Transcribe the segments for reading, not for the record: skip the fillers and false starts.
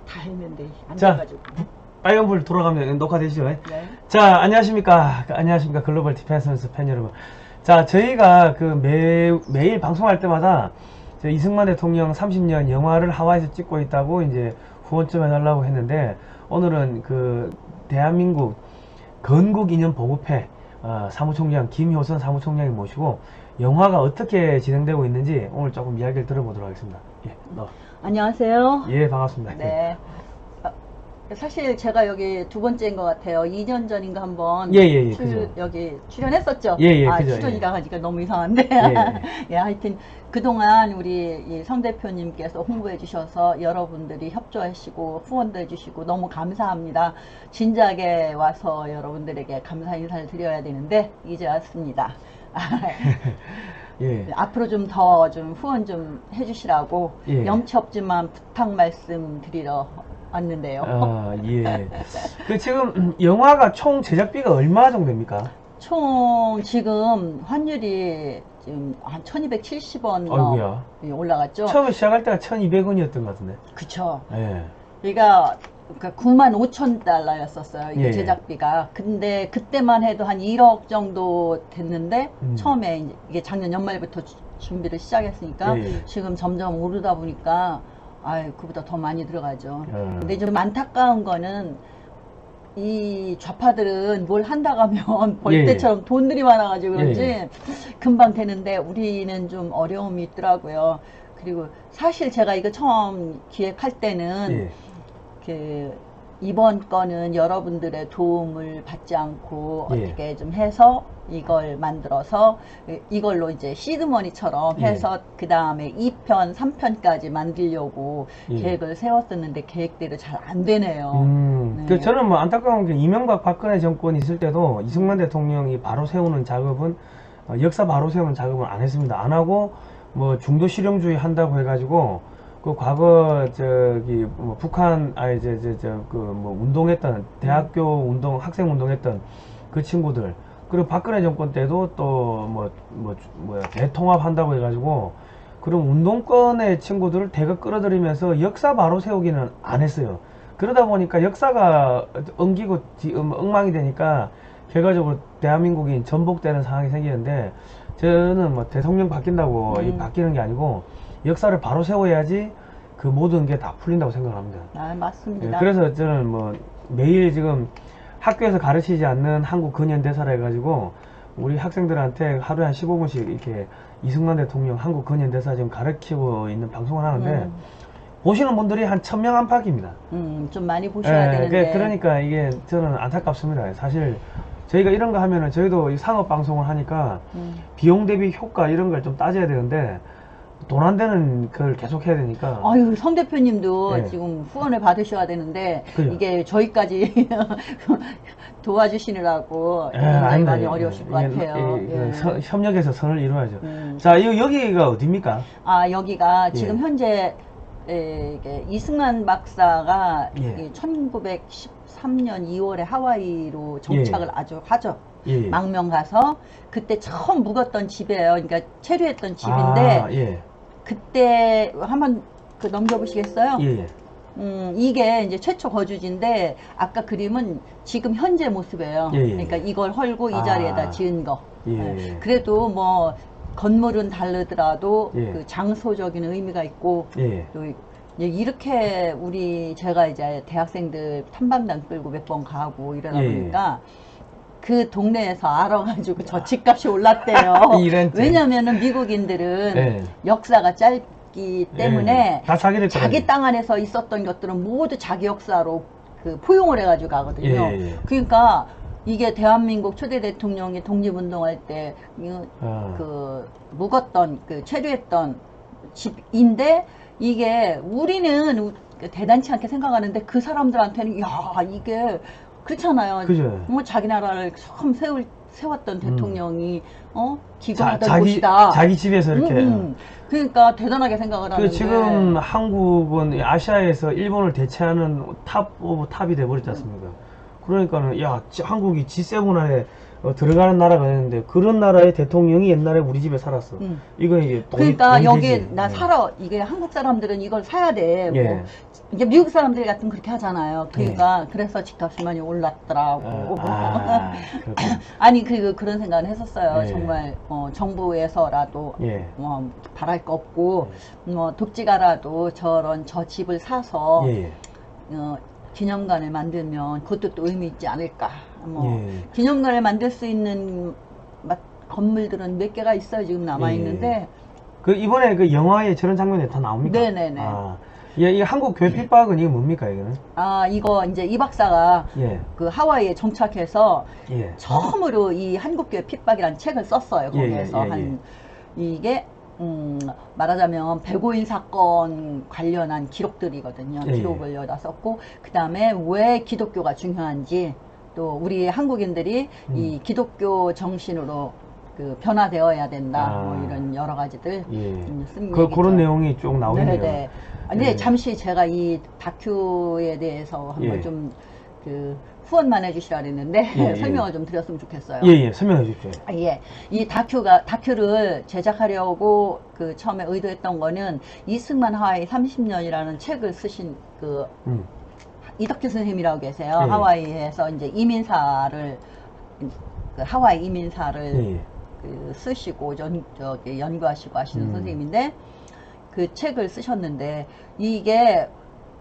다 했는데 안 자, 돼가지고. 빨간불 돌아가면 녹화되시죠? 네. 자, 안녕하십니까 글로벌 디펜스 팬 여러분. 자, 저희가 그 매일 방송할 때마다 이승만 대통령 30년 영화를 하와이에서 찍고 있다고 이제 후원 좀 해달라고 했는데, 오늘은 그 대한민국 건국기념보급회 사무총장 김효선 사무총장이 모시고 영화가 어떻게 진행되고 있는지 오늘 조금 이야기를 들어보도록 하겠습니다. 예, 안녕하세요. 예, 반갑습니다. 네. 사실 제가 여기 두 번째인 것 같아요. 2년 전인가 한번 그죠. 여기 출연했었죠. 그죠. 출연이라 하니까 너무 이상한데. 예, 하여튼 그동안 우리 이 성 대표님께서 홍보해 주셔서 여러분들이 협조하시고 후원도 해주시고 너무 감사합니다. 진작에 와서 여러분들에게 감사 인사를 드려야 되는데 이제 왔습니다. 예. 앞으로 좀 더 좀 후원 좀 해주시라고 예. 염치 없지만 부탁 말씀 드리러 왔는데요. 예. 그 지금 영화가 총 제작비가 얼마 정도 됩니까? 총 지금 환율이 지금 한 1270원 아이고야. 올라갔죠. 처음에 시작할 때가 1200원이었던 것 같은데. 그쵸. 예. 그러니까 95,000달러였었어요. 이게 예. 제작비가. 근데 그때만 해도 한 1억 정도 됐는데 처음에 이게 작년 연말부터 준비를 시작했으니까 예. 지금 점점 오르다 보니까 그보다 더 많이 들어가죠. 근데 좀 안타까운 거는 이 좌파들은 뭘 한다고 하면 벌떼처럼 돈들이 많아가지고 그런지 금방 되는데 우리는 좀 어려움이 있더라고요. 그리고 사실 제가 이거 처음 기획할 때는 이번 거는 여러분들의 도움을 받지 않고 어떻게 좀 해서 이걸 만들어서 이걸로 이제 시드머니처럼 해서 그 다음에 2편, 3편까지 만들려고 계획을 세웠었는데 계획대로 잘 안 되네요. 그 저는 뭐 안타까운 게 이명박 박근혜 정권이 있을 때도 이승만 대통령이 바로 세우는 작업은 역사 바로 세우는 작업은 안 했습니다. 안 하고 뭐 중도 실용주의 한다고 해가지고 그 과거 저기 뭐 북한 뭐 운동했던 대학교 운동 학생 운동했던 그 친구들, 그리고 박근혜 정권 때도 또 대통합 한다고 해가지고 그런 운동권의 친구들을 대거 끌어들이면서 역사 바로 세우기는 안 했어요. 그러다 보니까 역사가 엉기고 엉망이 되니까 결과적으로 대한민국이 전복되는 상황이 생기는데, 저는 뭐 대통령 바뀐다고 바뀌는 게 아니고 역사를 바로 세워야지 그 모든 게 다 풀린다고 생각합니다. 맞습니다. 그래서 저는 뭐 매일 지금 학교에서 가르치지 않는 한국 근현대사라 해가지고 우리 학생들한테 하루에 한 15분씩 이렇게 이승만 대통령 한국 근현대사 지금 가르치고 있는 방송을 하는데 보시는 분들이 한 1000명 안팎입니다. 좀 많이 보셔야 되는데. 그러니까 이게 저는 안타깝습니다. 사실 저희가 이런 거 하면은 저희도 상업 방송을 하니까 비용 대비 효과 이런 걸 좀 따져야 되는데 돈 안 되는 걸 계속 해야 되니까. 성 대표님도 지금 후원을 받으셔야 되는데 이게 저희까지 도와주시느라고 굉장히 많이 어려우실 것 같아요. 협력해서 선을 이루어야죠. 자, 여기가 어디입니까? 여기가 지금 현재 이게 이승만 박사가 1913년 2월에 하와이로 정착을 아주 하죠. 망명 가서 그때 처음 묵었던 집이에요. 그러니까 체류했던 집인데 그때 한번 넘겨보시겠어요? 이게 이제 최초 거주지인데 아까 그림은 지금 현재 모습이에요. 그러니까 이걸 헐고 이 자리에다 지은 거. 그래도 뭐 건물은 다르더라도 그 장소적인 의미가 있고 또 이렇게 제가 이제 대학생들 탐방단 끌고 몇 번 가고 이러다 보니까 그 동네에서 알아가지고 저 집값이 올랐대요. 왜냐면은 미국인들은 역사가 짧기 때문에 다 자기 땅 안에서 있었던 것들은 모두 자기 역사로 그 포용을 해가지고 가거든요. 그러니까 이게 대한민국 초대 대통령이 독립운동할 때 묵었던 체류했던 집인데, 이게 우리는 대단치 않게 생각하는데 그 사람들한테는 이게 그렇잖아요. 뭐 자기 나라를 처음 세웠던 대통령이 기거하던 곳이다. 자기 집에서 이렇게. 그러니까 대단하게 생각을 하는데. 지금 한국은 아시아에서 일본을 대체하는 탑 오브 탑이 돼버렸지 않습니까? 그러니까는 한국이 G7 안에 들어가는 나라가 있는데 그런 나라의 대통령이 옛날에 우리 집에 살았어. 이거 이게 그러니까 여기 나 살아 이게 한국 사람들은 이걸 사야 돼. 예. 뭐 이게 미국 사람들 같은 그렇게 하잖아요. 그러니까 그래서 집값이 많이 올랐더라고. 아니 그런 생각을 했었어요. 예. 정말 정부에서라도 예. 뭐 바랄 거 없고 뭐 독지가라도 저 집을 사서 예. 기념관을 만들면 그것도 또 의미 있지 않을까. 뭐 예. 기념관을 만들 수 있는 건물들은 몇 개가 있어요. 지금 남아 있는데. 그 이번에 그 영화에 저런 장면이 다 나옵니까? 네네네. 예, 이 한국 교회 핍박은 이게 뭡니까 이거는? 이거 이제 이 박사가 예. 그 하와이에 정착해서 예. 처음으로 이 한국교회 핍박이라는 책을 썼어요. 거기에서 이게 말하자면 백오인 사건 관련한 기록들이거든요. 기록을 여기다 썼고 그 다음에 왜 기독교가 중요한지 또 우리 한국인들이 이 기독교 정신으로 그 변화되어야 된다. 뭐 이런 여러 가지들 쓴 얘기죠. 그런 내용이 쭉 나오네요. 네네. 근데 잠시 제가 이 다큐에 대해서 한번 좀 그 후원만 해주시라 그랬는데 설명을 좀 드렸으면 좋겠어요. 예, 설명해 주십시오. 이 다큐를 제작하려고 그 처음에 의도했던 거는 이승만 하와이 30년이라는 책을 쓰신 그 이덕규 선생님이라고 계세요. 하와이에서 이제 이민사를 그 하와이 이민사를 그 쓰시고 연구하시고 하시는 선생님인데 그 책을 쓰셨는데 이게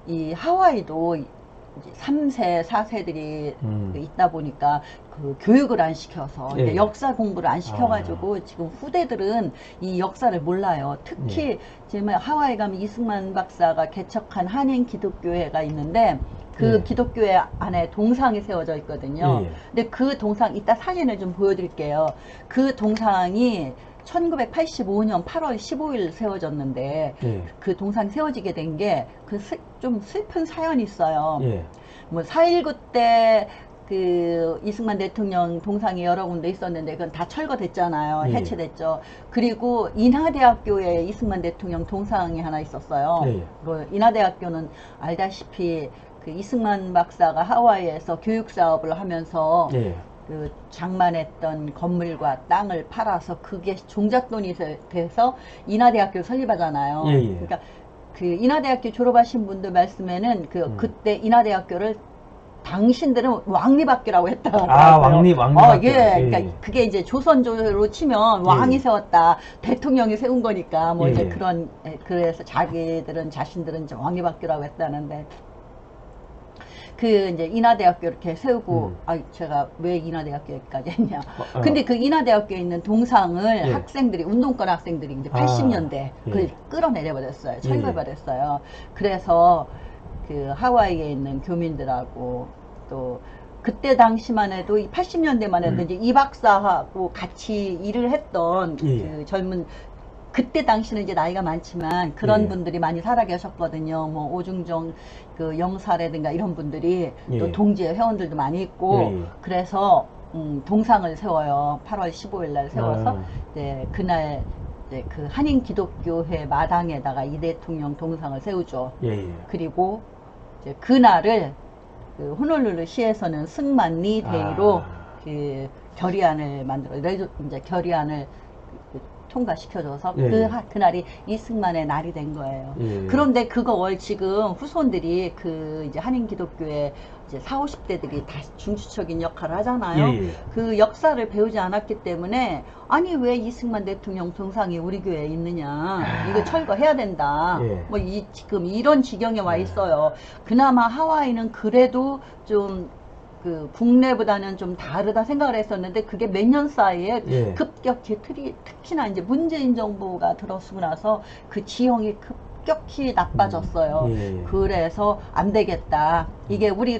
이 하와이도 이제 3세, 4세들이 있다 보니까 그 교육을 안 시켜서 역사 공부를 안 시켜가지고 지금 후대들은 이 역사를 몰라요. 특히 지금 하와이 가면 이승만 박사가 개척한 한인 기독교회가 있는데 그 기독교회 안에 동상이 세워져 있거든요. 근데 그 동상 이따 사진을 좀 보여드릴게요. 그 동상이 1985년 8월 15일 세워졌는데 그 동상이 세워지게 된 게 그 좀 슬픈 사연이 있어요. 뭐 4.19 때 그 이승만 대통령 동상이 여러 군데 있었는데 그건 다 철거됐잖아요. 해체됐죠. 그리고 인하대학교에 이승만 대통령 동상이 하나 있었어요. 그 인하대학교는 알다시피 그 이승만 박사가 하와이에서 교육 사업을 하면서 그 장만했던 건물과 땅을 팔아서 그게 종잣돈이 돼서 인하대학교를 설립하잖아요. 그러니까 그 인하대학교 졸업하신 분들 말씀에는 그때 인하대학교를 당신들은 왕립학교라고 했다. 왕립학교. 그러니까 그게 이제 조선조로 치면 왕이 세웠다, 대통령이 세운 거니까 뭐 이제 그래서 자신들은 이제 왕립학교라고 했다는데. 그 이제 인하대학교 이렇게 세우고 제가 왜 인하대학교까지 했냐. 근데 그 인하대학교에 있는 동상을 학생들이 운동권 학생들이 이제 80년대 그걸 끌어내려 버렸어요. 철거해 버렸어요. 그래서 그 하와이에 있는 교민들하고 또 그때 당시만 해도 이 80년대만 해도 이제 이 박사하고 같이 일을 했던 그 젊은 그때 당시는 이제 나이가 많지만 그런 분들이 많이 살아 계셨거든요. 뭐 오중정 그 영사라든가 이런 분들이 또 동지회 회원들도 많이 있고 그래서 동상을 세워요. 8월 15일 날 세워서 그날 그 한인 기독교회 마당에다가 이 대통령 동상을 세우죠. 그리고 이제 그날을 그 호놀룰루 시에서는 승만리 데이로 그 결의안을 만들어 이제 결의안을 통과시켜줘서 그날이 이승만의 날이 된 거예요. 그런데 그걸 지금 후손들이 그 이제 한인 기독교의 이제 40, 50대들이 다 중추적인 역할을 하잖아요. 그 역사를 배우지 않았기 때문에 아니 왜 이승만 대통령 동상이 우리 교회에 있느냐, 이거 철거해야 된다. 뭐 지금 이런 지경에 와 있어요. 그나마 하와이는 그래도 좀 그 국내보다는 좀 다르다 생각을 했었는데 그게 몇 년 사이에 급격히 특히나 이제 문재인 정부가 들어서고 나서 그 지형이 급격히 나빠졌어요. 그래서 안 되겠다. 이게 우리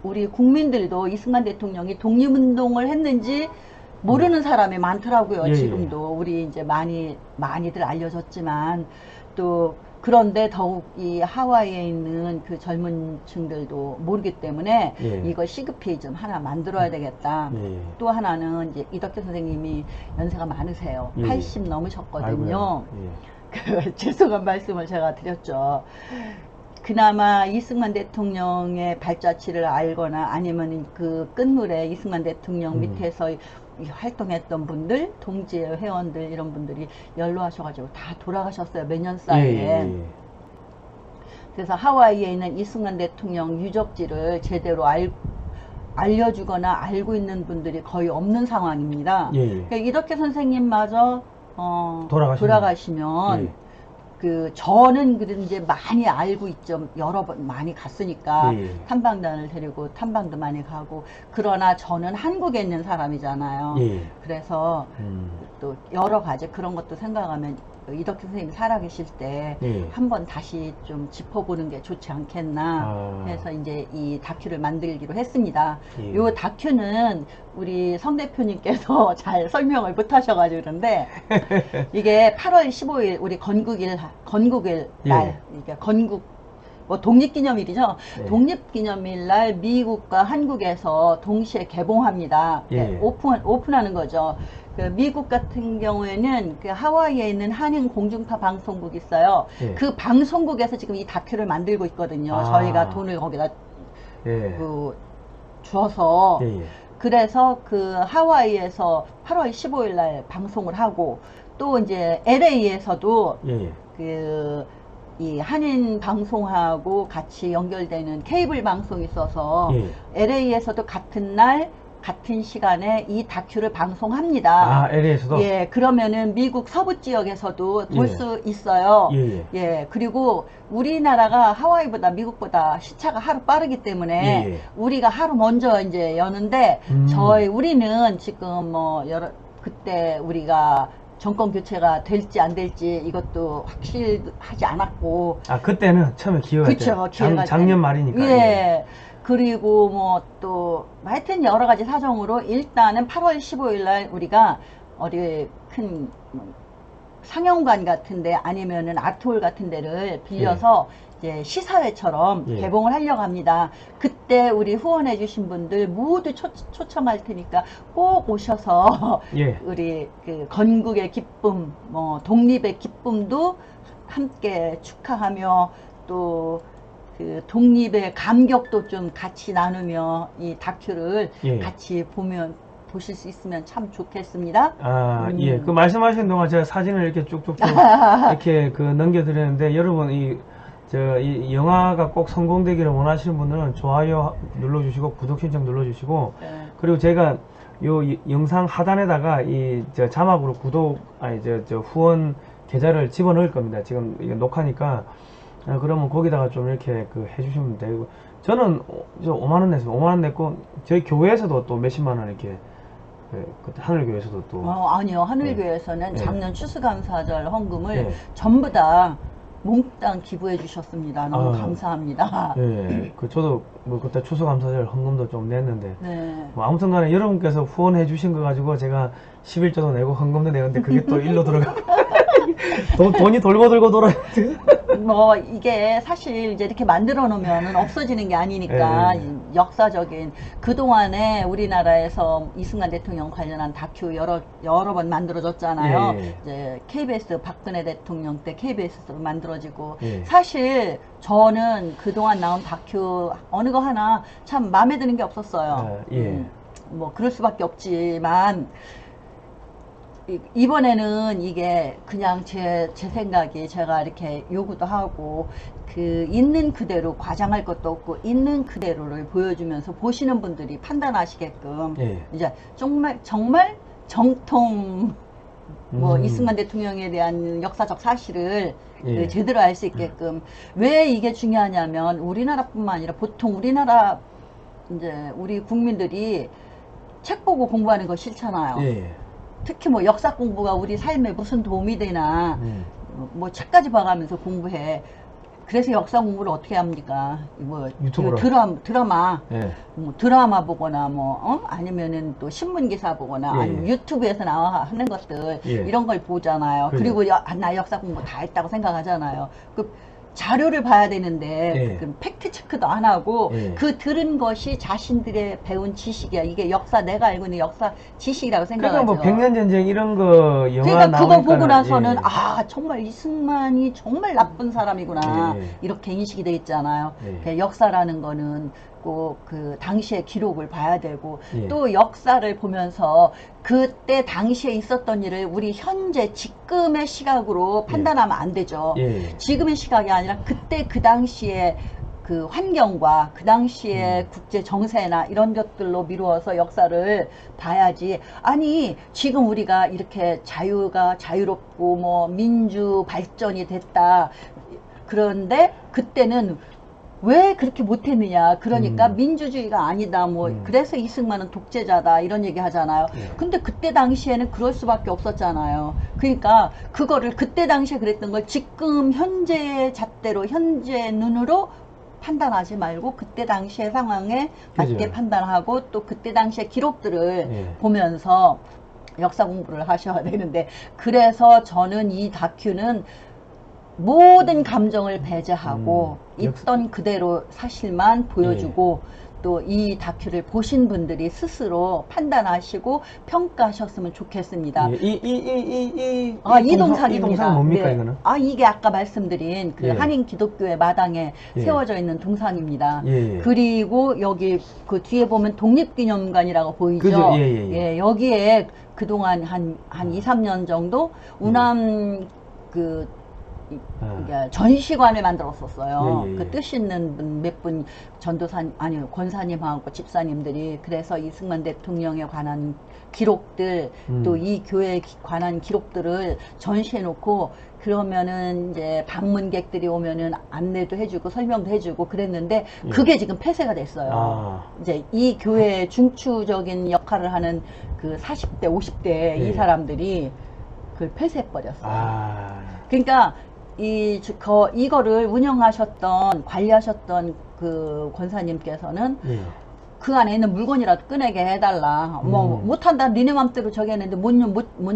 우리 국민들도 이승만 대통령이 독립운동을 했는지 모르는 사람이 많더라고요. 지금도 우리 이제 많이들 알려졌지만 또 그런데 더욱 이 하와이에 있는 그 젊은 층들도 모르기 때문에 이걸 시급히 좀 하나 만들어야 되겠다. 또 하나는 이제 이덕규 선생님이 연세가 많으세요. 80 넘으셨거든요. 그 죄송한 말씀을 제가 드렸죠. 그나마 이승만 대통령의 발자취를 알거나 아니면 그 끝물에 이승만 대통령 밑에서 활동했던 분들, 동지회 회원들 이런 분들이 연로하셔가지고 다 돌아가셨어요. 몇 년 사이에. 그래서 하와이에 있는 이승만 대통령 유적지를 제대로 알려주거나 알고 있는 분들이 거의 없는 상황입니다. 그러니까 이렇게 선생님마저 돌아가시면 저는 이제 많이 알고 있죠. 여러 번 많이 갔으니까 탐방단을 데리고 탐방도 많이 가고. 그러나 저는 한국에 있는 사람이잖아요. 그래서 또 여러 가지 그런 것도 생각하면 이덕희 선생님이 살아계실 때 한번 다시 좀 짚어보는 게 좋지 않겠나 해서 이제 이 다큐를 만들기로 했습니다. 요 다큐는 우리 성 대표님께서 잘 설명을 못 하셔가지고 그런데 이게 8월 15일 우리 건국일 날 이게 건국 뭐 독립기념일이죠. 독립기념일 날 미국과 한국에서 동시에 개봉합니다. 오픈하는 거죠. 미국 같은 경우에는 하와이에 있는 한인 공중파 방송국이 있어요. 그 방송국에서 지금 이 다큐를 만들고 있거든요. 저희가 돈을 거기다 주어서. 그래서 그 하와이에서 8월 15일 날 방송을 하고, 또 이제 LA에서도 이 한인 방송하고 같이 연결되는 케이블 방송이 있어서 LA에서도 같은 날 같은 시간에 이 다큐를 방송합니다. LA에서도? 그러면은 미국 서부 지역에서도 볼 수 있어요. 그리고 우리나라가 하와이보다 미국보다 시차가 하루 빠르기 때문에 우리가 하루 먼저 이제 여는데 우리는 지금 뭐 그때 우리가 정권 교체가 될지 안 될지 이것도 확실하지 않았고. 그때는 처음에 기회가 기회가 작년 말이니까. 그리고 뭐 또 하여튼 여러 가지 사정으로 일단은 8월 15일 날 우리가 어디 큰 상영관 같은데 아니면은 아트홀 같은 데를 빌려서 이제 시사회처럼 개봉을 하려고 합니다. 그때 우리 후원해 주신 분들 모두 초청할 테니까 꼭 오셔서 우리 그 건국의 기쁨, 뭐 독립의 기쁨도 함께 축하하며 또 그 독립의 감격도 좀 같이 나누며 이 다큐를 같이 보실 수 있으면 참 좋겠습니다. 그 말씀하신 동안 제가 사진을 이렇게 쭉쭉쭉 이렇게 넘겨드렸는데, 여러분 이 영화가 꼭 성공되기를 원하시는 분들은 좋아요 눌러주시고 구독 신청 눌러주시고, 그리고 제가 요 영상 하단에다가 자막으로 후원 계좌를 집어넣을 겁니다. 지금 이게 녹화니까. 그러면 거기다가 좀 이렇게 해주시면 되고, 저는 5만원 냈어요. 5만원 냈고, 저희 교회에서도 또 몇십만원 이렇게, 하늘교회에서도 또. 아니요. 하늘교회에서는 작년 추수감사절 헌금을 전부 다 몽땅 기부해 주셨습니다. 너무 감사합니다. 저도 뭐 그때 추수감사절 헌금도 좀 냈는데, 뭐 아무튼 간에 여러분께서 후원해 주신 거 가지고 제가 11조도 내고 헌금도 내는데 그게 또 일로 들어가. 돈이 돌고 돌아야 돼. 뭐 이게 사실 이제 이렇게 만들어 놓으면 없어지는 게 아니니까 역사적인, 그동안에 우리나라에서 이승만 대통령 관련한 다큐 여러 번 만들어졌잖아요. 이제 KBS 박근혜 대통령 때 KBS로 만들어지고, 사실 저는 그동안 나온 다큐 어느 거 하나 참 마음에 드는 게 없었어요. 뭐 그럴 수밖에 없지만 이번에는 이게 그냥 제 생각이, 제가 이렇게 요구도 하고 있는 그대로 과장할 것도 없고 있는 그대로를 보여주면서 보시는 분들이 판단하시게끔 이제 정말 정통 뭐 이승만 대통령에 대한 역사적 사실을 제대로 알 수 있게끔. 왜 이게 중요하냐면 우리나라뿐만 아니라 보통 우리나라 이제 우리 국민들이 책 보고 공부하는 거 싫잖아요. 특히 뭐 역사 공부가 우리 삶에 무슨 도움이 되나, 뭐 책까지 봐가면서 공부해. 그래서 역사 공부를 어떻게 합니까? 뭐 유튜브로. 드라마, 뭐 드라마 보거나 아니면은 또 신문 기사 보거나 아니면 유튜브에서 나와 하는 것들 이런 걸 보잖아요. 그리고 나 역사 공부 다 했다고 생각하잖아요. 자료를 봐야 되는데 예. 그 팩트 체크도 안 하고 예. 그 들은 것이 자신들의 배운 지식이야. 이게 역사 내가 알고 있는 역사 지식이라고 그러니까 생각하죠. 뭐 백년전쟁 이런 거 영화 그러니까 그거 나오니까는, 보고 나서는 예. 아 정말 이승만이 정말 나쁜 사람이구나 예. 이렇게 인식이 돼 있잖아요. 예. 그 역사라는 거는 꼭 그 당시의 기록을 봐야 되고 예. 또 역사를 보면서 그때 당시에 있었던 일을 우리 현재 지금의 시각으로 판단하면 안 되죠. 예. 지금의 시각이 아니라 그때 그 당시에 그 환경과 그 당시의 국제 정세나 이런 것들로 미루어서 역사를 봐야지. 아니 지금 우리가 이렇게 자유롭고 뭐 민주 발전이 됐다. 그런데 그때는 왜 그렇게 못했느냐. 그러니까 민주주의가 아니다. 뭐 그래서 이승만은 독재자다 이런 얘기 하잖아요. 근데 그때 당시에는 그럴 수밖에 없었잖아요. 그러니까 그거를 그때 당시에 그랬던 걸 지금 현재의 잣대로 현재 눈으로 판단하지 말고 그때 당시의 상황에 맞게 그죠. 판단하고 또 그때 당시의 기록들을 예. 보면서 역사 공부를 하셔야 되는데, 그래서 저는 이 다큐는 모든 감정을 배제하고 있던 그대로 사실만 보여주고 또 이 다큐를 보신 분들이 스스로 판단하시고 평가하셨으면 좋겠습니다. 예. 이 이 동상입니다. 동상 뭡니까, 네. 이거는? 이게 아까 말씀드린 그 예. 한인 기독교회 마당에 예. 세워져 있는 동상입니다. 예. 그리고 여기 그 뒤에 보면 독립기념관이라고 보이죠? 그죠? 예. 여기에 그동안 한 2, 3년 정도 우남 그 그러니까 전시관을 만들었었어요. 예. 그 뜻 있는 분 몇 분 전도사님 아니 권사님하고 집사님들이. 그래서 이승만 대통령에 관한 기록들 또 이 교회에 관한 기록들을 전시해 놓고, 그러면은 이제 방문객들이 오면은 안내도 해주고 설명도 해주고 그랬는데 그게 지금 폐쇄가 됐어요. 이제 이 교회의 중추적인 역할을 하는 그 40대 50대 이 사람들이 그걸 폐쇄해 버렸어요. 그러니까 이거를 운영하셨던 관리하셨던 그 권사님께서는 그 안에 있는 물건이라도 꺼내게 해달라. 뭐 못한다. 니네 맘대로 저기 했는데 못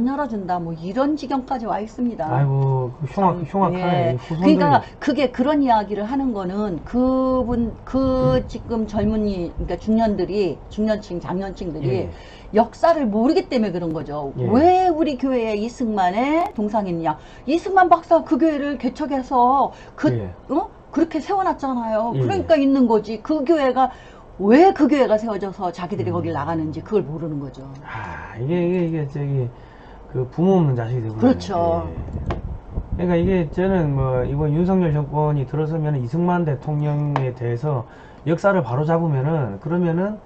열어준다. 뭐 이런 지경까지 와 있습니다. 아이고 흉악하네. 그러니까 그게 그런 이야기를 하는 거는 지금 젊은이 그러니까 중년층 장년층들이 역사를 모르기 때문에 그런 거죠. 왜 우리 교회에 이승만의 동상이 있냐. 이승만 박사 그 교회를 개척해서 그렇게 세워놨잖아요. 그러니까 있는 거지. 그 교회가 왜 그 교회가 세워져서 자기들이 거길 나가는지 그걸 모르는 거죠. 이게 저기 그 부모 없는 자식이 되고. 그렇죠. 그러니까 이게 저는 뭐 이번 윤석열 정권이 들어서면 이승만 대통령에 대해서 역사를 바로 잡으면은 그러면은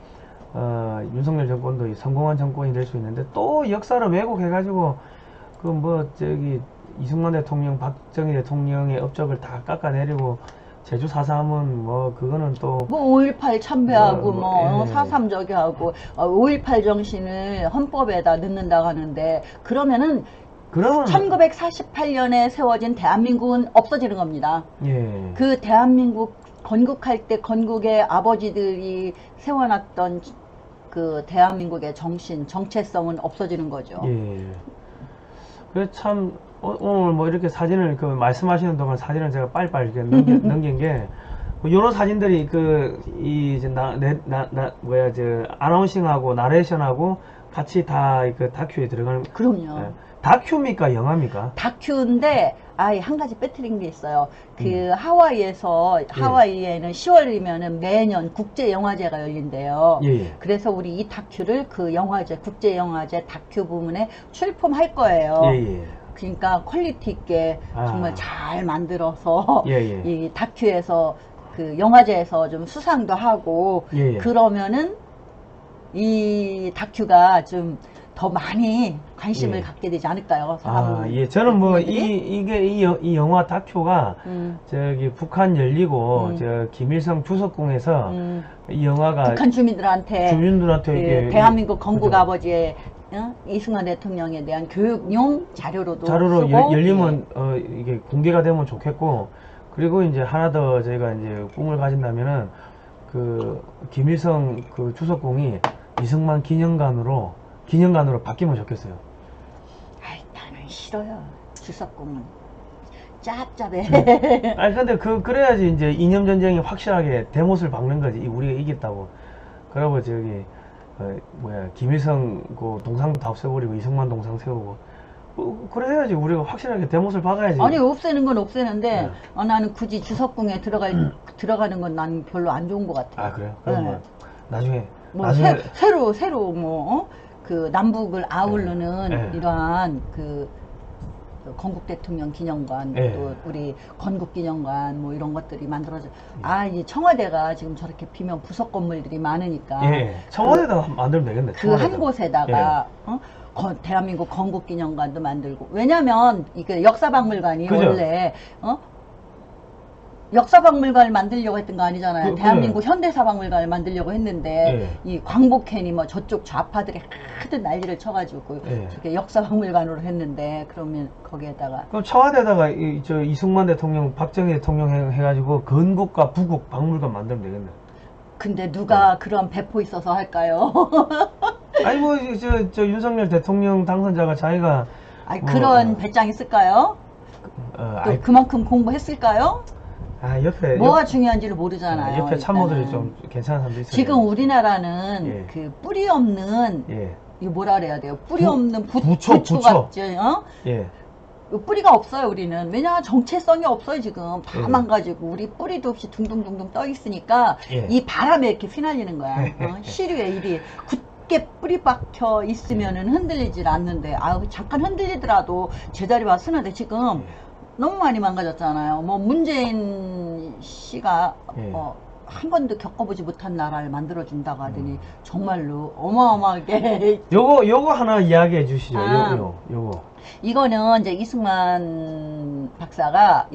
윤석열 정권도 성공한 정권이 될 수 있는데, 또 역사를 왜곡해가지고 그 뭐 저기 이승만 대통령, 박정희 대통령의 업적을 다 깎아내리고 제주 4.3은 뭐 그거는 또 뭐 5.18 참배하고 4.3 저기 하고 5.18 정신을 헌법에다 넣는다고 하는데, 그러면 1948년에 세워진 대한민국은 없어지는 겁니다. 그 대한민국 건국할 때 건국의 아버지들이 세워놨던 그 대한민국의 정신, 정체성은 없어지는 거죠. 그래서 참 오늘 뭐 이렇게 사진을 그 말씀하시는 동안 사진을 제가 빨리빨리 이렇게 넘긴 게 요런 사진들이 아나운싱하고 나레이션하고 같이 다 그 다큐에 들어가는. 그럼요. 다큐입니까 영화입니까? 다큐인데 한 가지 빼뜨린 게 있어요. 그 하와이에는 10월이면은 매년 국제영화제가 열린대요. 그래서 우리 이 다큐를 그 영화제, 국제영화제 다큐 부문에 출품할 거예요. 그러니까 퀄리티 있게 정말 잘 만들어서 이 다큐에서 그 영화제에서 좀 수상도 하고 그러면은 이 다큐가 좀 더 많이 관심을 갖게 되지 않을까요? 저는 뭐 이 영화 다큐가 저기 북한 열리고 저 김일성 주석궁에서 이 영화가 북한 주민들한테 이게 대한민국 건국 아버지의 이승만 대통령에 대한 교육용 자료로 열리면 이게 공개가 되면 좋겠고, 그리고 이제 하나 더 저희가 이제 꿈을 가진다면은 그 김일성 그 주석궁이 이승만 기념관으로 바뀌면 좋겠어요. 나는 싫어요. 주석궁은 짭짭해. 아니 근데 그래야지 이제 이념 전쟁이 확실하게 대못을 박는 거지. 우리가 이겼다고. 그러고 저기 뭐야 김일성 그 동상 다 없애버리고 이승만 동상 세우고 그래 해야지. 우리가 확실하게 대못을 박아야지. 아니 없애는 건 없애는데 네. 나는 굳이 주석궁에 들어가는 건 난 별로 안 좋은 것 같아. 아 그래요? 그럼 뭐 나중에 새로 뭐 그 남북을 아우르는 네. 이러한 그 건국 대통령 기념관 네. 또 우리 건국 기념관 뭐 이런 것들이 만들어져. 이 청와대가 지금 저렇게 비면 부속 건물들이 많으니까 예. 청와대에다 만들면 되겠네. 그 한 곳에다가 대한민국 건국 기념관도 만들고. 왜냐면 이게 역사박물관이 그죠? 원래 역사박물관을 만들려고 했던 거 아니잖아요. 대한민국 현대사박물관을 만들려고 했는데 이 광복회니 뭐 저쪽 좌파들이 하도 난리를 쳐가지고 저게 역사박물관으로 했는데, 그러면 거기에다가 그럼 청와대에다가 저 이승만 대통령, 박정희 대통령 해가지고 건국과 부국 박물관 만들면 되겠네. 근데 누가 그런 배포 있어서 할까요? 아니 뭐 저 윤석열 대통령 당선자가 자기가 그런 배짱 있을까요? 또 그만큼 공부했을까요? 옆에 뭐가 중요한지를 모르잖아요. 옆에 참모들이 좀 괜찮은 사람도 있어요. 지금 우리나라는 그 뿌리 없는 이거 뭐라 그래야 돼요? 뿌리 없는 부초 같죠? 뿌리가 없어요. 우리는. 왜냐 정체성이 없어요. 지금 다 망가지고 우리 뿌리도 없이 둥둥둥둥 떠 있으니까 이 바람에 이렇게 휘날리는 거야. 시류에 일이 굳게 뿌리 박혀 있으면은 흔들리질 않는데, 잠깐 흔들리더라도 제자리 와서 쓰는데 지금 너무 많이 망가졌잖아요. 뭐 문재인 씨가 한 번도 겪어보지 못한 나라를 만들어준다고 하더니 정말로 어마어마하게. 요거 하나 이야기해 주시죠. 요거. 이거는 이제 이승만 박사가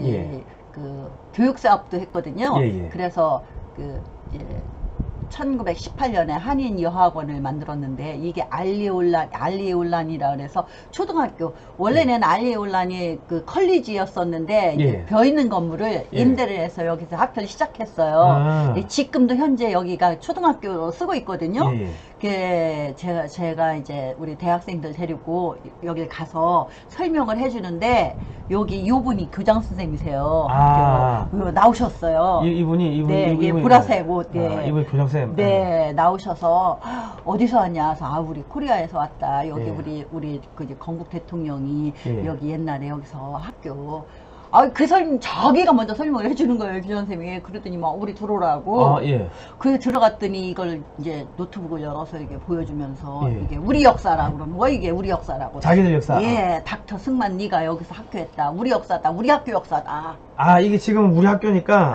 그 교육사업도 했거든요. 그래서 그 1918년에 한인여학원을 만들었는데, 이게 알리올란이라 그래서 초등학교, 원래는 알리올란이 그 컬리지였었는데 벼 있는 건물을 임대를 해서 여기서 학교를 시작했어요. 지금도 현재 여기가 초등학교로 쓰고 있거든요. 제가 이제 우리 대학생들 데리고 여길 가서 설명을 해주는데, 여기 요분이 교장 선생님이세요. 나오셨어요. 이분이 보라색 옷. 이분이 교장선생님. 네, 나오셔서 어디서 왔냐 해서 우리 코리아에서 왔다. 여기 우리 그 건국 대통령이 여기 옛날에 여기서 학교. 자기가 먼저 설명을 해주는 거예요, 교장 선생님이. 그랬더니 막 우리 들어오라고. 그 들어갔더니 이걸 이제 노트북을 열어서 이게 보여주면서 이게 우리 역사라고. 그러면 이게 우리 역사라고. 자기들 역사. 닥터 승만 네가 여기서 학교했다. 우리 역사다. 우리 학교 역사다. 이게 지금 우리 학교니까.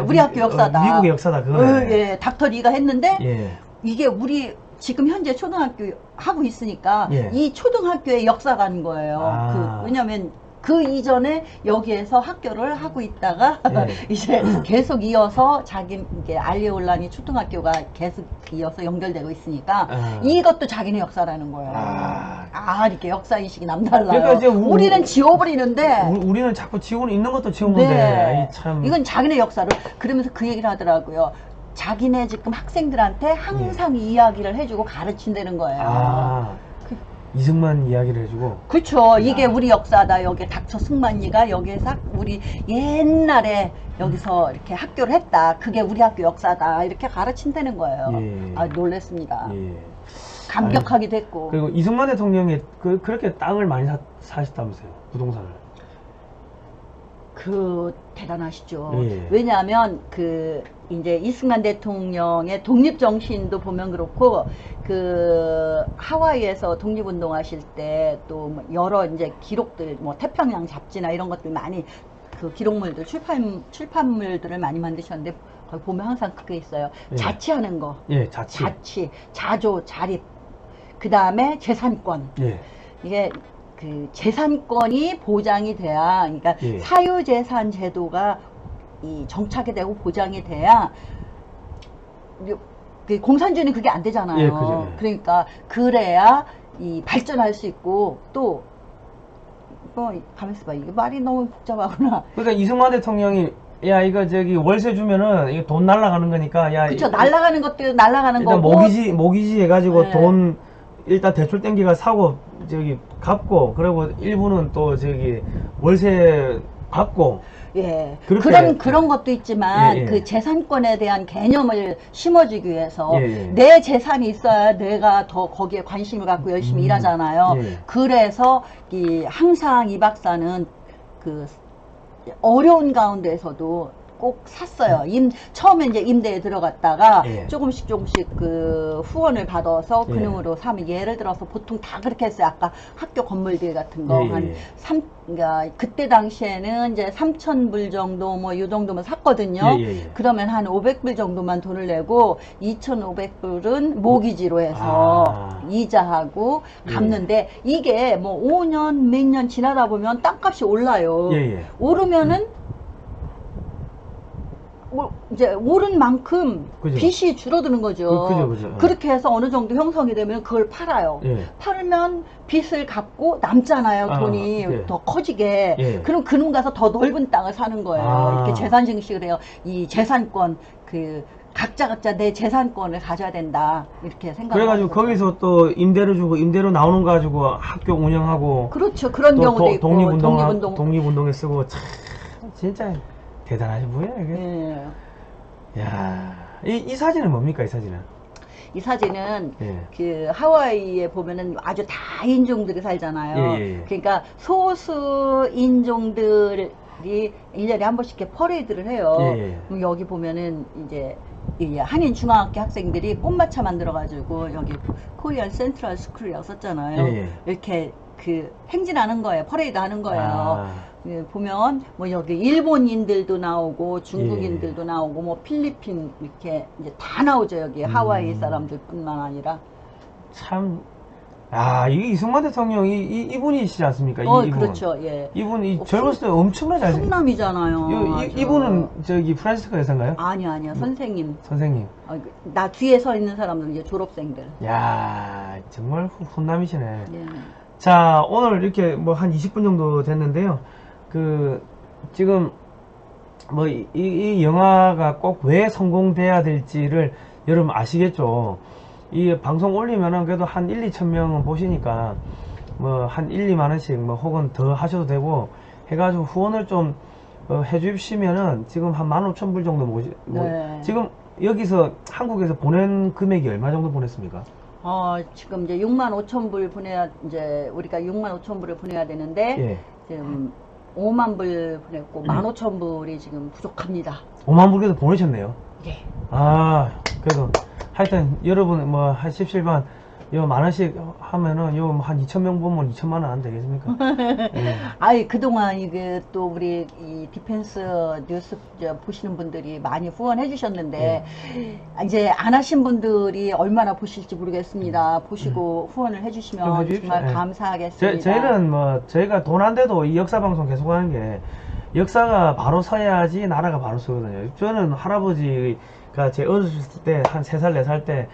우리 학교 역사다. 미국의 역사다. 그거네. 닥터 리가 했는데 이게 우리 지금 현재 초등학교 하고 있으니까 이 초등학교의 역사가 거예요. 왜냐면 그 이전에 여기에서 학교를 하고 있다가 이제 계속 이어서 이게 알리올란이 초등학교가 계속 이어서 연결되고 있으니까 이것도 자기네 역사라는 거예요. 이렇게 역사인식이 남달라요. 그러니까 이제 우리는 지워버리는데. 우리는 자꾸 지우는 있는 것도 지우는데. 참. 이건 자기네 역사를. 그러면서 그 얘기를 하더라고요. 자기네 지금 학생들한테 항상 이야기를 해주고 가르친다는 거예요. 이승만 이야기를 해주고. 그렇죠. 이게 우리 역사다. 여기 닥터 승만이가 여기에서 우리 옛날에 여기서 이렇게 학교를 했다. 그게 우리 학교 역사다. 이렇게 가르친다는 거예요. 놀랬습니다. 감격하기도 했고. 그리고 이승만 대통령이 그렇게 땅을 많이 사셨다면서요. 부동산을. 대단하시죠. 왜냐하면 이제 이승만 대통령의 독립 정신도 보면 그렇고, 하와이에서 독립운동하실 때 또 여러 이제 기록들, 뭐 태평양 잡지나 이런 것들 많이 기록물들, 출판물들을 많이 만드셨는데, 거기 보면 항상 그게 있어요. 자치하는 거. 자치, 자조, 자립. 그 다음에 재산권. 이게 재산권이 보장이 돼야, 그러니까 사유재산 제도가 정착이 되고 보장이 돼야, 공산주의는 그게 안 되잖아요. 그러니까 그래야 발전할 수 있고, 또 가만있어 봐. 이게 말이 너무 복잡하구나. 그러니까 이승만 대통령이 이거 월세 주면은 이거 돈 날라가는 거니까 그쵸. 날라가는 것도 날라가는 일단 거고, 모기지 해가지고 돈 일단 대출 땡기가 사고 갚고, 그리고 일부는 또 월세 갖고 예. 그렇게- 그런 것도 있지만, 예, 예. 그 재산권에 대한 개념을 심어주기 위해서, 예, 예. 내 재산이 있어야 내가 더 거기에 관심을 갖고 열심히 일하잖아요. 예. 그래서, 항상 이 박사는 그, 어려운 가운데에서도 꼭 샀어요. 처음에 이제 임대에 들어갔다가 예. 조금씩 그 후원을 받아서 예. 금융으로 사면, 예를 들어서 보통 다 그렇게 했어요. 아까 학교 건물들 같은 거 예, 예. 한 그러니까 그때 당시에는 이제 3,000불 정도 뭐 이 정도면 샀거든요. 예, 예, 예. 그러면 한 500불 정도만 돈을 내고 2,500불은 모기지로 해서 아. 이자하고 예. 갚는데, 이게 뭐 5년 몇 년 지나다 보면 땅값이 올라요. 예, 예. 오르면은 이제 오른 만큼 그죠. 빚이 줄어드는 거죠. 그죠. 그렇게 해서 어느 정도 형성이 되면 그걸 팔아요. 예. 팔면 빚을 갚고 남잖아요. 아, 돈이 예. 더 커지게. 예. 그럼 그놈 가서 더 넓은 땅을 사는 거예요. 아. 이렇게 재산 증식을 해요. 이 재산권, 각자 내 재산권을 가져야 된다, 이렇게 생각을 그래가지고 하는 거죠. 거기서 또 임대료 주고 임대료 나오는 거 가지고 학교 운영하고 그렇죠. 그런 또 경우도 있고 독립운동 독립운동. 독립운동에 쓰고 참 진짜 대단하신 분이에요 이게. 예. 야, 이 사진은 뭡니까 이 사진은? 이 사진은 예. 그 하와이에 보면은 아주 다인종들이 살잖아요. 예. 그러니까 소수 인종들이 1년에 한 번씩 이렇게 퍼레이드를 해요. 예. 그럼 여기 보면은 이제 이 한인 중학교 학생들이 꽃마차 만들어가지고 여기 코리안 센트럴 스쿨이라고 썼잖아요. 예. 이렇게 행진하는 거예요. 퍼레이드 하는 거예요. 아. 예, 보면 뭐 여기 일본인들도 나오고 중국인들도 나오고 뭐 필리핀 이렇게 이제 다 나오죠. 여기 하와이 사람들뿐만 아니라. 참, 이게 이승만 대통령 이분이시지 않습니까? 이분. 그렇죠. 예. 이분이 젊었을 때 엄청나게 잘생. 성남이잖아요. 아주. 이분은 저기 프란시스코 여사인가요? 아니요. 선생님. 선생님. 나 뒤에 서 있는 사람들은 이제 졸업생들. 야, 정말 훈남이시네. 예. 자, 오늘 이렇게 뭐 한 20분 정도 됐는데요. 지금 뭐 이 영화가 꼭 왜 성공돼야 될지를 여러분 아시겠죠? 이 방송 올리면은 그래도 한 1, 2천 명은 보시니까 뭐 한 1, 2만 원씩 뭐 혹은 더 하셔도 되고 해가지고 후원을 좀 해주시면은 지금 한 15,000불 정도 네. 지금 여기서 한국에서 보낸 금액이 얼마 정도 보냈습니까? 지금 이제 65,000불 이제 우리가 65,000불을 보내야 되는데, 예. 지금 5만 불 보냈고 15,000불이 지금 부족합니다. 5만 불 그래도 보내셨네요. 예. 그래도 하여튼 여러분 뭐 한 17반 요 만 원씩 하면은 요 한 2,000명 보면 2천만 원 안 되겠습니까? 예. 그동안 이게 또 우리 이 디펜스 뉴스 보시는 분들이 많이 후원해 주셨는데, 이제 안 하신 분들이 얼마나 보실지 모르겠습니다. 보시고 후원을 해 주시면 정말 예. 감사하겠습니다. 저희는 뭐 저희가 돈 안 돼도 이 역사 방송 계속 하는 게 역사가 바로 서야지 나라가 바로 서거든요. 저는 할아버지가 제 어렸을 때 한 3살 4살 때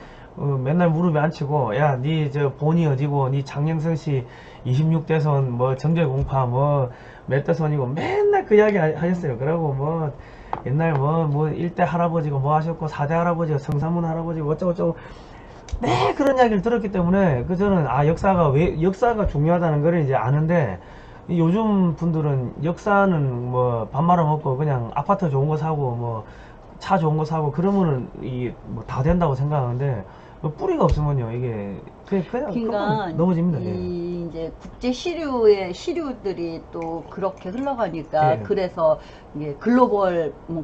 맨날 무릎에 앉히고, 야, 니 저 본이 어디고, 니 장영성 씨 26대선 뭐 정절공파 뭐 몇 대선이고 맨날 그 이야기 하셨어요. 그러고 뭐 옛날 뭐 1대 할아버지가 뭐 하셨고 4대 할아버지가 성사문 할아버지고 어쩌고저쩌고 네 그런 이야기를 들었기 때문에 저는 역사가 중요하다는 걸 이제 아는데, 요즘 분들은 역사는 뭐 밥 말아먹고 그냥 아파트 좋은 거 사고 뭐 차 좋은 거 사고 그러면은 뭐 다 된다고 생각하는데, 뿌리가 없으면요 이게 그냥 넘어집니다. 이제 국제 시류들이 또 그렇게 흘러가니까, 예. 그래서 이게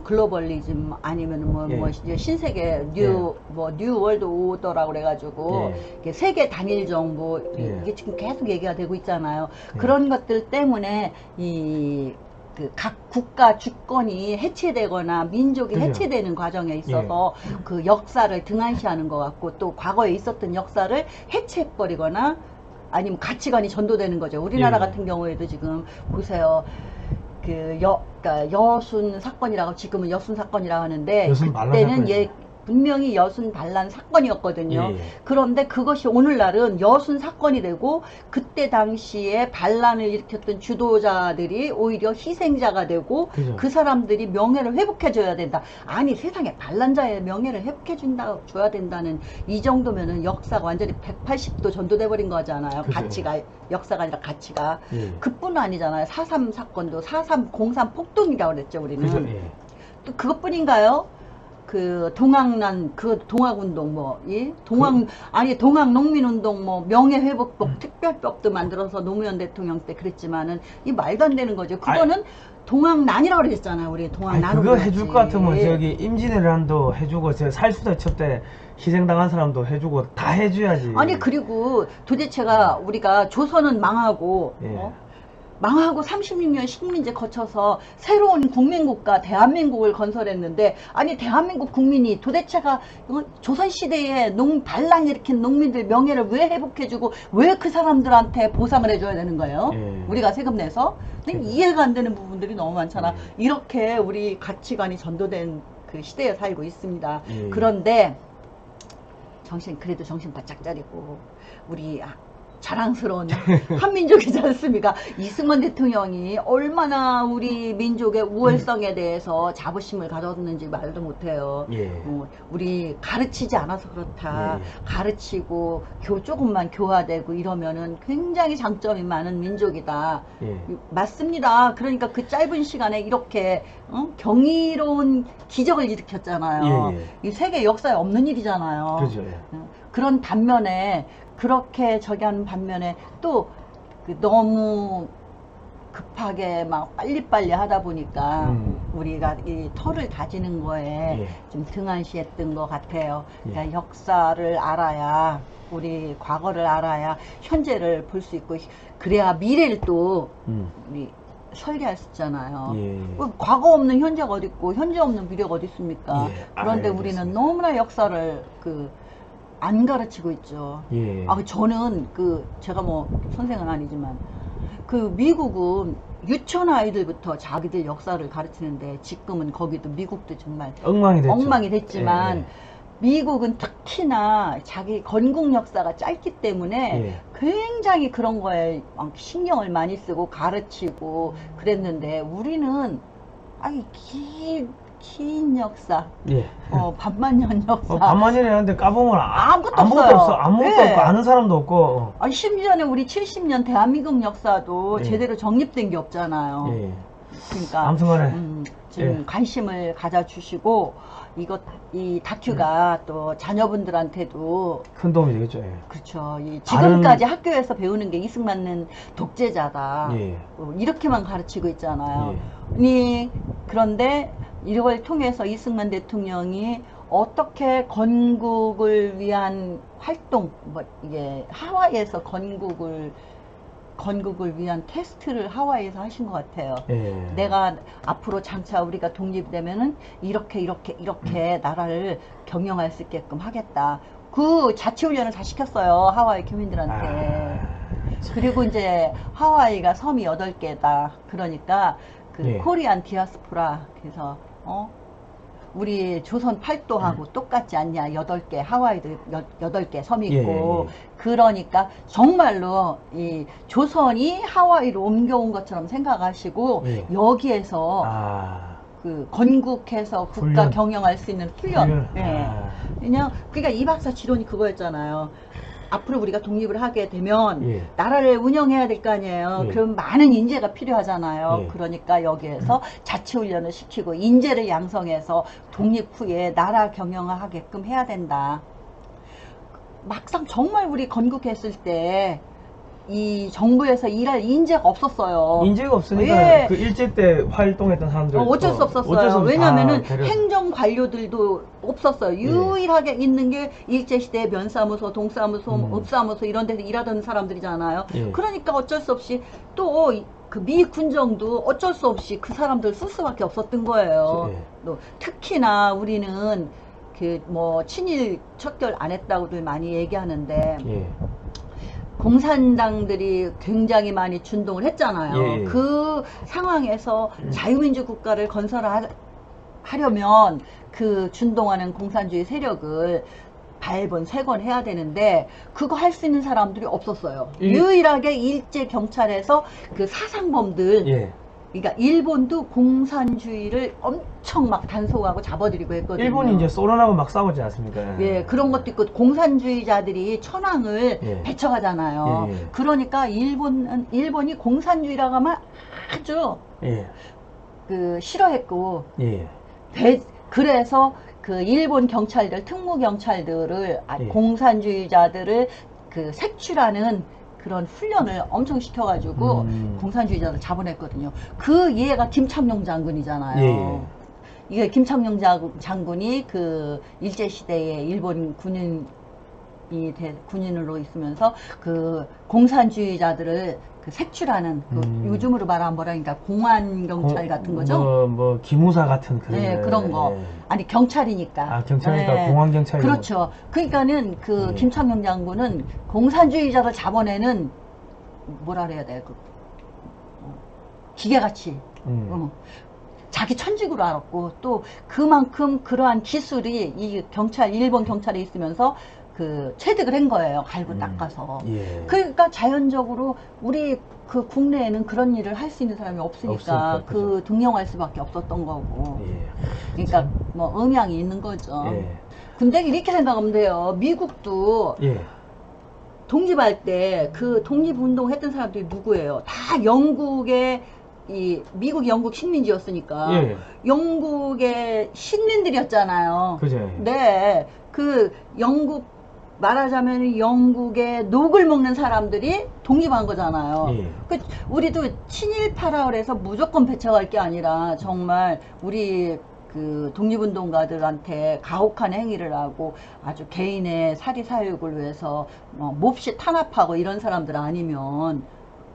글로벌리즘 아니면 이제 신세계 뉴 월드 오더라고 그래가지고, 이게 세계 단일 정부, 이게 지금 계속 얘기가 되고 있잖아요. 그런 것들 때문에 각 국가 주권이 해체되거나 민족이 해체되는 과정에 있어서 그 역사를 등한시하는 것 같고, 또 과거에 있었던 역사를 해체해버리거나 아니면 가치관이 전도되는 거죠. 우리나라 같은 경우에도 지금 보세요. 그러니까 여순 사건이라고, 지금은 여순 사건이라고 하는데, 그때는 분명히 여순 반란 사건이었거든요. 예. 그런데 그것이 오늘날은 여순 사건이 되고 그때 당시에 반란을 일으켰던 주도자들이 오히려 희생자가 되고 그죠. 그 사람들이 명예를 회복해줘야 된다. 아니 세상에 반란자의 명예를 줘야 된다는 이 정도면은 역사가 완전히 180도 전도돼 버린 거잖아요. 그죠. 가치가 역사가 아니라 가치가. 예. 그뿐 아니잖아요. 4.3 사건도 4.3 공산 폭동이라고 그랬죠 우리는. 그죠. 예. 또 그것뿐인가요? 그 동학난 그 동학운동 동학농민운동 명예회복법 특별법도 만들어서 노무현 대통령 때 그랬지만은 이 말도 안 되는 거죠. 그거는 동학난이라고 그랬잖아요. 우리 동학난. 그거 해줄 것 같으면 저기 임진왜란도 해주고 저 살수대첩 때 희생당한 사람도 해주고 다 해줘야지. 아니 그리고 도대체가 우리가 조선은 망하고 예. 망하고 36년 식민지 거쳐서 새로운 국민국가 대한민국을 건설했는데 아니 대한민국 국민이 도대체가 조선시대에 반란 일으킨 농민들 명예를 왜 회복해주고 왜 그 사람들한테 보상을 해줘야 되는 거예요? 예. 우리가 세금 내서? 이해가 안 되는 부분들이 너무 많잖아. 이렇게 우리 가치관이 전도된 그 시대에 살고 있습니다. 그런데 그래도 정신 바짝 차리고 우리 자랑스러운 한민족이지 않습니까? 이승만 대통령이 얼마나 우리 민족의 우월성에 대해서 자부심을 가졌는지 말도 못해요. 예. 우리 가르치지 않아서 그렇다. 예. 가르치고 조금만 교화되고 이러면은 굉장히 장점이 많은 민족이다. 예. 맞습니다. 그러니까 그 짧은 시간에 이렇게 경이로운 기적을 일으켰잖아요. 예, 예. 이 세계 역사에 없는 일이잖아요. 그죠. 예. 그런 반면에 그렇게 하는 반면에 또 너무 급하게 막 빨리빨리 하다 보니까 우리가 이 터를 다지는 거에 예. 좀 등한시했던 것 같아요. 그러니까 예. 역사를 알아야 우리 과거를 알아야 현재를 볼 수 있고 그래야 미래를 또 우리 설계할 수 있잖아요. 예. 과거 없는 현재가 어디 있고 현재 없는 미래가 어디 있습니까? 예. 그런데 알겠습니다. 우리는 너무나 역사를 안 가르치고 있죠. 예. 저는 제가 뭐 선생은 아니지만 미국은 유치원 아이들부터 자기들 역사를 가르치는데 지금은 거기도 미국도 정말 엉망이 됐지만 예. 미국은 특히나 자기 건국 역사가 짧기 때문에 예. 굉장히 그런 거에 신경을 많이 쓰고 가르치고 그랬는데 우리는 긴 역사, 예. 반만년 역사. 반만년에 하는데 까보면 아무것도 아무것도 없어요. 없어. 아무것도 네. 없고 아는 사람도 없고. 심지어는 우리 70년 대한민국 역사도 예. 제대로 정립된 게 없잖아요. 예. 그러니까 아무튼간에 지금 예. 관심을 가져주시고 이 다큐가 또 자녀분들한테도 큰 도움이 되겠죠. 예. 그렇죠. 지금까지 학교에서 배우는 게 이승만은 독재자다. 예. 이렇게만 가르치고 있잖아요. 예. 그런데 이걸 통해서 이승만 대통령이 어떻게 건국을 위한 활동, 하와이에서 건국을 위한 테스트를 하와이에서 하신 것 같아요. 예. 내가 앞으로 장차 우리가 독립되면은 이렇게 나라를 경영할 수 있게끔 하겠다. 그 자치훈련을 다 시켰어요. 하와이 교민들한테. 그리고 이제 하와이가 섬이 8개다. 그러니까 예. 코리안 디아스포라, 그래서 우리 조선 팔도하고 똑같지 않냐. 8개, 하와이도 8개 섬이 있고. 그러니까 정말로 이 조선이 하와이로 옮겨온 것처럼 생각하시고 여기에서 건국해서 국가 훈련. 경영할 수 있는 훈련. 예. 아. 그러니까 이 박사 지론이 그거였잖아요. 앞으로 우리가 독립을 하게 되면 예. 나라를 운영해야 될 거 아니에요. 예. 그럼 많은 인재가 필요하잖아요. 예. 그러니까 여기에서 자치훈련을 시키고 인재를 양성해서 독립 후에 나라 경영을 하게끔 해야 된다. 막상 정말 우리 건국했을 때 이 정부에서 일할 인재가 없었어요. 인재가 없으니까 예. 그 일제 때 활동했던 사람들 어쩔 수 없었어요. 왜냐면은 행정 관료들도 없었어요. 유일하게 있는 게 일제시대 면사무소, 동사무소, 읍사무소 이런 데서 일하던 사람들이잖아요. 그러니까 어쩔 수 없이 또 그 미 군정도 어쩔 수 없이 그 사람들 쓸 수밖에 없었던 거예요. 또 특히나 우리는 친일 척결 안 했다고들 많이 얘기하는데 공산당들이 굉장히 많이 준동을 했잖아요. 그 상황에서 자유민주 국가를 건설할 하려면 그 준동하는 공산주의 세력을 밟은 세건해야 되는데 그거 할 수 있는 사람들이 없었어요. 유일하게 일제 경찰에서 그 사상범들 예. 그러니까 일본도 공산주의를 엄청 막 단속하고 잡아들이고 했거든요. 일본이 이제 소련하고 막 싸우지 않습니까? 예, 그런 것도 있고 공산주의자들이 천황을 예. 배척하잖아요. 예, 예. 그러니까 일본이 공산주의라고 하면 아주 예. 그 싫어했고 예. 그래서 그 일본 경찰들, 특무 경찰들을 예. 공산주의자들을 그 색출하는 그런 훈련을 엄청 시켜가지고 공산주의자들 잡아냈거든요. 그 얘가 김창룡 장군이잖아요. 예. 이게 김창룡 장군이 그 일제시대에 일본 군인으로 있으면서 그 공산주의자들을 그 색출하는 그 요즘으로 말하면 뭐라니까 공안 경찰 같은 거죠. 뭐 기무사 같은 그런. 네, 그런 거. 예. 아니 경찰이니까. 아, 경찰이니까 네. 공안 경찰. 그렇죠. 그러니까는 그 예. 김창룡 장군은 공산주의자를 잡아내는 뭐라 그래야 돼? 그 기계같이. 자기 천직으로 알았고 또 그만큼 그러한 기술이 이 일본 경찰에 있으면서 그 체득을 한 거예요. 갈고 닦아서. 예. 그러니까 자연적으로 우리 그 국내에는 그런 일을 할 수 있는 사람이 없으니까 그 등용할 수밖에 없었던 거고. 예. 그러니까 뭐 음향이 있는 거죠. 예. 근데 이렇게 생각하면 돼요. 미국도 예. 독립할 때 그 독립운동 했던 사람들이 누구예요? 다 영국의 미국이 영국 식민지였으니까 예. 영국의 식민들이었잖아요. 그죠. 네, 그 영국 말하자면 영국의 녹을 먹는 사람들이 독립한 거잖아요. 예. 그 우리도 친일파라 그래서 무조건 배척할 게 아니라 정말 우리 그 독립운동가들한테 가혹한 행위를 하고 아주 개인의 사리사욕을 위해서 몹시 탄압하고 이런 사람들 아니면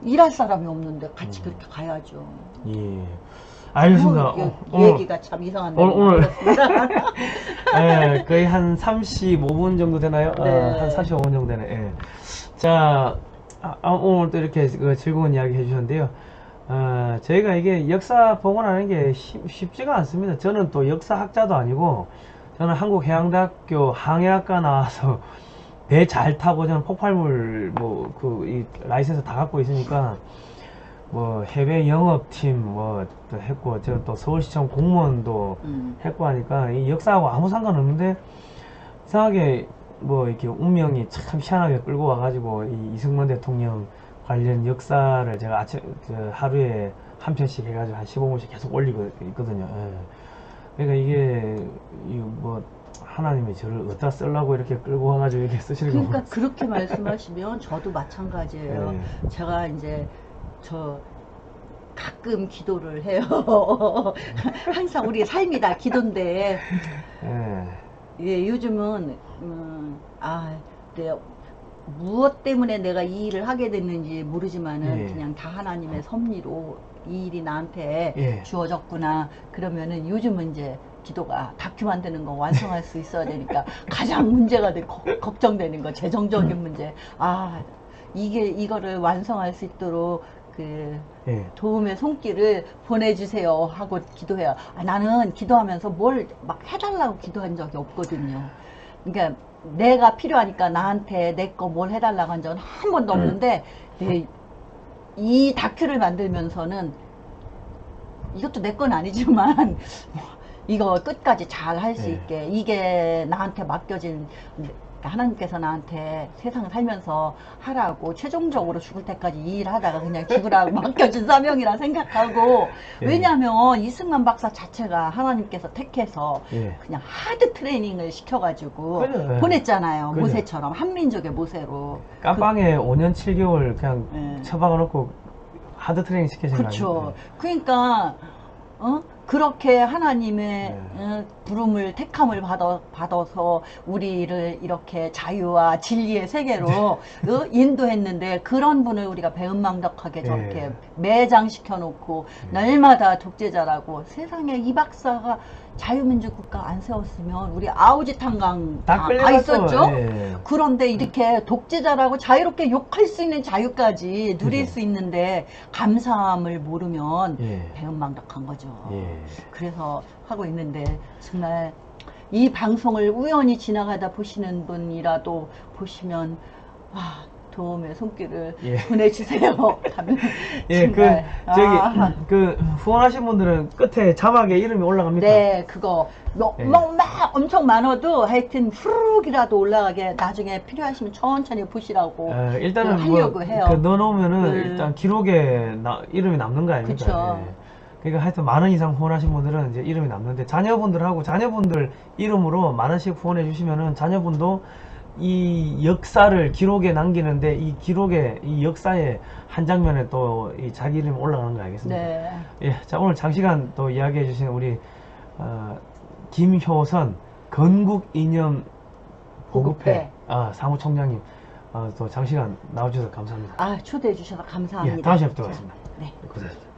일할 사람이 없는데 같이 그렇게 가야죠. 예. 알겠습니다. 얘기가 참 이상한데. 오늘 예, 거의 한 35분 정도 되나요? 네. 한 35분 정도 되네. 예. 자, 오늘 또 이렇게 즐거운 이야기 해주셨는데요. 저희가 이게 역사 복원하는 게 쉽지가 않습니다. 저는 또 역사학자도 아니고, 저는 한국해양대학교 항해학과 나와서 배 잘 타고 저는 폭발물 이 라이센스 다 갖고 있으니까 뭐 해외 영업팀 또 했고 저 또 서울시청 공무원도 했고 하니까 이 역사하고 아무 상관없는데 이상하게 뭐 이렇게 운명이 참 희한하게 끌고 와가지고 이 이승만 대통령 관련 역사를 제가 하루에 한 편씩 해가지고 한 15분씩 계속 올리고 있거든요. 예. 그러니까 이게 뭐 하나님이 저를 어디다 쓰려고 이렇게 끌고 와가지고 이렇게 쓰시는 거. 그러니까 그렇게 말씀하시면 저도 마찬가지예요. 네. 제가 이제 가끔 기도를 해요. 항상 우리 삶이 다 기도인데. 예, 요즘은 무엇 때문에 내가 이 일을 하게 됐는지 모르지만은 그냥 다 하나님의 섭리로 이 일이 나한테 주어졌구나. 그러면은 요즘은 이제 기도가 다큐 만드는 거 완성할 수 있어야 되니까 가장 문제가 걱정되는 거 재정적인 문제. 이거를 완성할 수 있도록 도움의 손길을 보내주세요 하고 기도해요. 나는 기도하면서 뭘 막 해달라고 기도한 적이 없거든요. 그러니까 내가 필요하니까 나한테 내 거 뭘 해달라고 한 적은 한 번도 없는데 이 다큐를 만들면서는 이것도 내 건 아니지만 이거 끝까지 잘 할 수 있게 이게 나한테 맡겨진 하나님께서 나한테 세상 살면서 하라고 최종적으로 죽을 때까지 이 일을 하다가 그냥 죽으라고 맡겨준 사명이라 생각하고 왜냐하면 이승만 박사 자체가 하나님께서 택해서 그냥 하드 트레이닝을 시켜가지고 보냈잖아요. 모세처럼 한민족의 모세로 깜빵에 5년 7개월 그냥 처박아 놓고 하드 트레이닝 시키신 거 아니에요? 그렇죠. 그러니까 그렇게 하나님의 부름을 택함을 받아서 우리를 이렇게 자유와 진리의 세계로 인도했는데 그런 분을 우리가 배은망덕하게 저렇게 매장시켜 놓고 날마다 독재자라고 세상에 이 박사가 자유민주국가 안 세웠으면 우리 아우짓 한강 다 다 끌려갔죠. 있었죠. 예. 그런데 이렇게 독재자라고 자유롭게 욕할 수 있는 자유까지 누릴 그죠. 수 있는데 감사함을 모르면 예. 배은망덕한 거죠. 예. 그래서 하고 있는데 정말 이 방송을 우연히 지나가다 보시는 분이라도 보시면 도움의 손길을 예. 보내주세요. 예, 정말. 그 후원하신 분들은 끝에 자막에 이름이 올라갑니까? 네, 그거 예. 막 엄청 많아도 하여튼 후룩이라도 올라가게 나중에 필요하시면 천천히 보시라고 일단은 하려고 해요. 넣어놓으면은 일단 기록에 이름이 남는 거 아닙니까? 그쵸. 예. 그러니까 하여튼 만원 이상 후원하신 분들은 이제 이름이 남는데 자녀분들하고 자녀분들 이름으로 만원씩 후원해 주시면은 자녀분도 이 역사를 기록에 남기는데 이 기록에 이 역사의 한 장면에 또 이 자기 이름이 올라가는 거 알겠습니까? 네. 예, 자 오늘 장시간 또 이야기해 주신 우리 김효선 건국이념 보급회 사무총장님 또 장시간 나와주셔서 감사합니다. 초대해 주셔서 감사합니다. 예, 다음 시간에 뵙도록 하겠습니다. 네. 고생하셨습니다.